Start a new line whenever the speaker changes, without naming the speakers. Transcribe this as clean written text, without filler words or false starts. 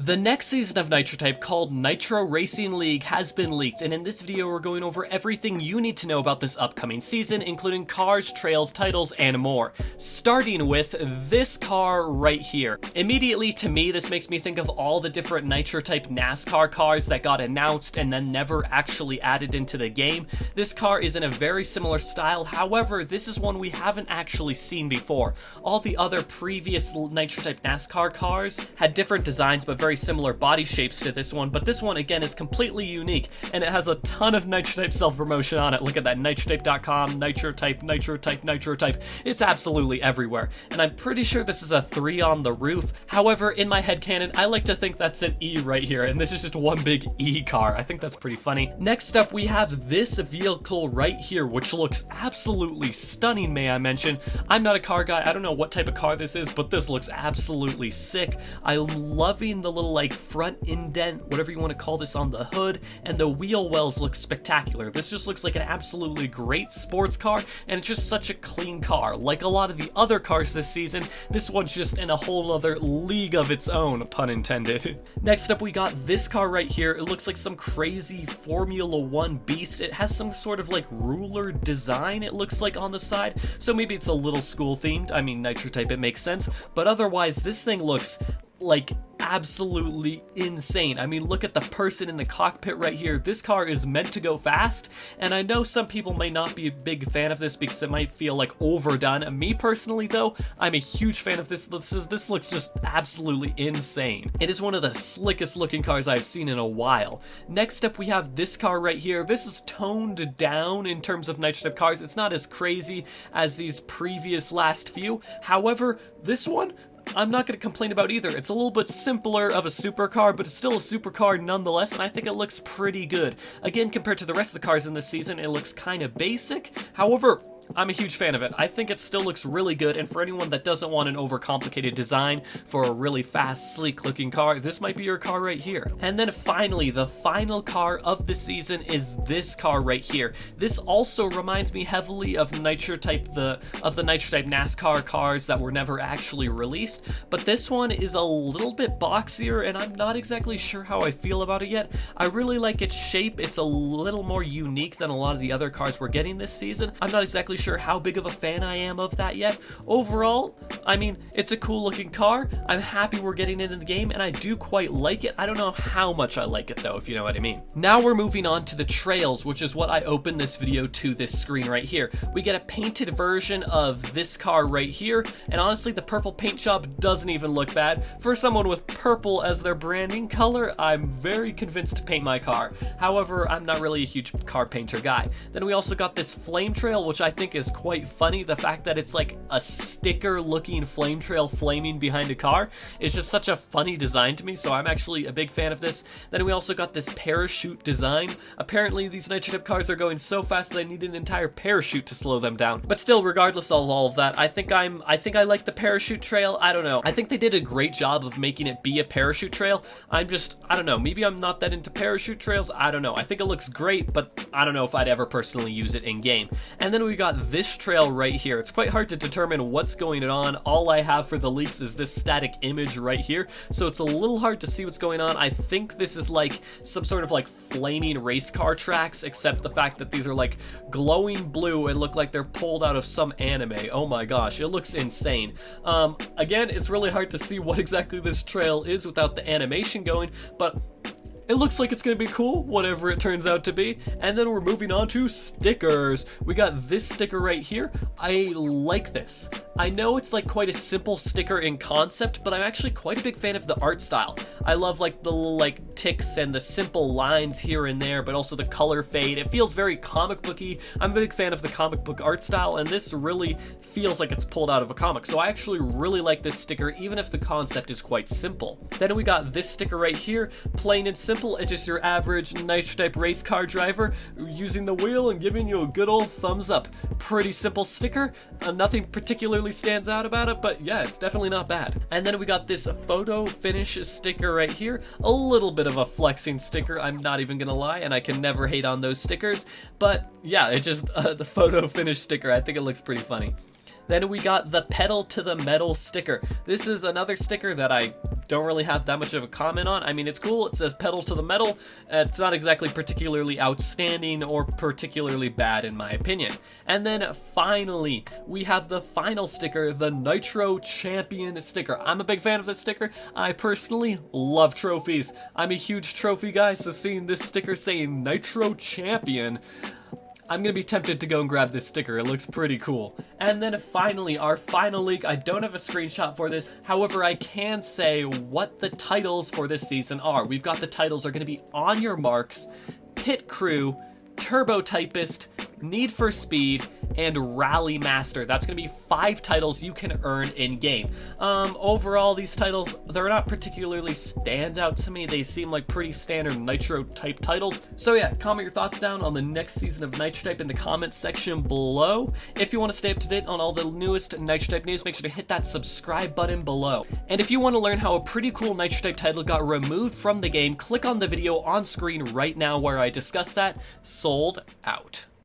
The next season of Nitro Type, called Nitro Racing League, has been leaked, and in this video we're going over everything you need to know about this upcoming season, including cars, trails, titles, and more. Starting with this car right here. Immediately, to me, this makes me think of all the different Nitro Type NASCAR cars that got announced and then never actually added into the game. This car is in a very similar style, however, this is one we haven't actually seen before. All the other previous Nitro Type NASCAR cars had different designs, but very similar body shapes to this one, but this one again is completely unique, and it has a ton of Nitro Type self-promotion on it. Look at that, nitrotype.com, Nitro Type, Nitro Type, Nitro Type. It's absolutely everywhere, and I'm pretty sure this is a 3 on the roof. However, in my headcanon, I like to think that's an E right here, and this is just one big E car. I think that's pretty funny. Next up, we have this vehicle right here, which looks absolutely stunning, may I mention. I'm not a car guy, I don't know what type of car this is, but this looks absolutely sick. I'm loving the little like front indent, whatever you want to call this, on the hood, and the wheel wells look spectacular. This just looks like an absolutely great sports car, and it's just such a clean car. Like a lot of the other cars this season, this one's just in a whole other league of its own, pun intended. Next up, we got this car right here. It looks like some crazy Formula 1 beast. It has some sort of like ruler design, it looks like, on the side, so maybe it's a little school themed. I mean, Nitro Type, it makes sense, but otherwise this thing looks like absolutely insane. I mean, look at the person in the cockpit right here. This car is meant to go fast, and I know some people may not be a big fan of this because it might feel like overdone. Me personally though, I'm a huge fan of this. This looks just absolutely insane. It is one of the slickest looking cars I've seen in a while. Next up, we have this car right here. This is toned down in terms of Nitro Type cars. It's not as crazy as these previous last few. However, this one, I'm not going to complain about either. It's a little bit simpler of a supercar, but it's still a supercar nonetheless, and I think it looks pretty good. Again, compared to the rest of the cars in this season, it looks kind of basic. However, I'm a huge fan of it. I think it still looks really good, and for anyone that doesn't want an overcomplicated design for a really fast, sleek looking car, this might be your car right here. And then finally, the final car of the season is this car right here. This also reminds me heavily of Nitro Type, the Nitro Type NASCAR cars that were never actually released, but this one is a little bit boxier, and I'm not exactly sure how I feel about it yet. I really like its shape. It's a little more unique than a lot of the other cars we're getting this season. I'm not exactly sure how big of a fan I am of that yet. Overall, I mean, it's a cool looking car. I'm happy we're getting it in the game, and I do quite like it. I don't know how much I like it though, if you know what I mean. Now we're moving on to the trails, which is what I opened this video to this screen right here. We get a painted version of this car right here, and honestly, the purple paint job doesn't even look bad. For someone with purple as their branding color, I'm very convinced to paint my car. However, I'm not really a huge car painter guy. Then we also got this flame trail, which I think is quite funny. The fact that it's like a sticker looking flame trail flaming behind a car is just such a funny design to me, so I'm actually a big fan of this. Then we also got this parachute design. Apparently these Nitro Type cars are going so fast that I need an entire parachute to slow them down. But still, regardless of all of that, I think I like the parachute trail. I don't know. I think they did a great job of making it be a parachute trail. I don't know, maybe I'm not that into parachute trails. I don't know. I think it looks great, but I don't know if I'd ever personally use it in game. And then we got this trail right here. It's quite hard to determine what's going on. All I have for the leaks is this static image right here, so it's a little hard to see what's going on. I think this is like some sort of like flaming race car tracks, except the fact that these are like glowing blue and look like they're pulled out of some anime. Oh my gosh, it looks insane. Again, it's really hard to see what exactly this trail is without the animation going, but it looks like it's going to be cool, whatever it turns out to be. And then we're moving on to stickers. We got this sticker right here. I like this. I know it's like quite a simple sticker in concept, but I'm actually quite a big fan of the art style. I love like the little like ticks and the simple lines here and there, but also the color fade. It feels very comic booky. I'm a big fan of the comic book art style, and this really feels like it's pulled out of a comic. So I actually really like this sticker, even if the concept is quite simple. Then we got this sticker right here, plain and simple. It's just your average Nitro Type race car driver using the wheel and giving you a good old thumbs up. Pretty simple sticker. Nothing particularly stands out about it, but yeah, it's definitely not bad. And then we got this photo finish sticker right here. A little bit of a flexing sticker, I'm not even gonna lie, and I can never hate on those stickers. But yeah, it just the photo finish sticker. I think it looks pretty funny. Then we got the Pedal to the Metal sticker. This is another sticker that I don't really have that much of a comment on. I mean, it's cool. It says Pedal to the Metal. It's not exactly particularly outstanding or particularly bad in my opinion. And then finally, we have the final sticker, the Nitro Champion sticker. I'm a big fan of this sticker. I personally love trophies. I'm a huge trophy guy, so seeing this sticker saying Nitro Champion, I'm gonna be tempted to go and grab this sticker. It looks pretty cool. And then finally, our final leak. I don't have a screenshot for this. However, I can say what the titles for this season are. We've got the titles are gonna be On Your Marks, Pit Crew, Turbo Typist, Need for Speed, and Rally Master. That's going to be 5 titles you can earn in-game. Overall, these titles, they're not particularly stand out to me. They seem like pretty standard Nitro-type titles. So yeah, comment your thoughts down on the next season of Nitro-type in the comments section below. If you want to stay up to date on all the newest Nitro-type news, make sure to hit that subscribe button below. And if you want to learn how a pretty cool Nitro-type title got removed from the game, click on the video on screen right now where I discuss that. Sold out.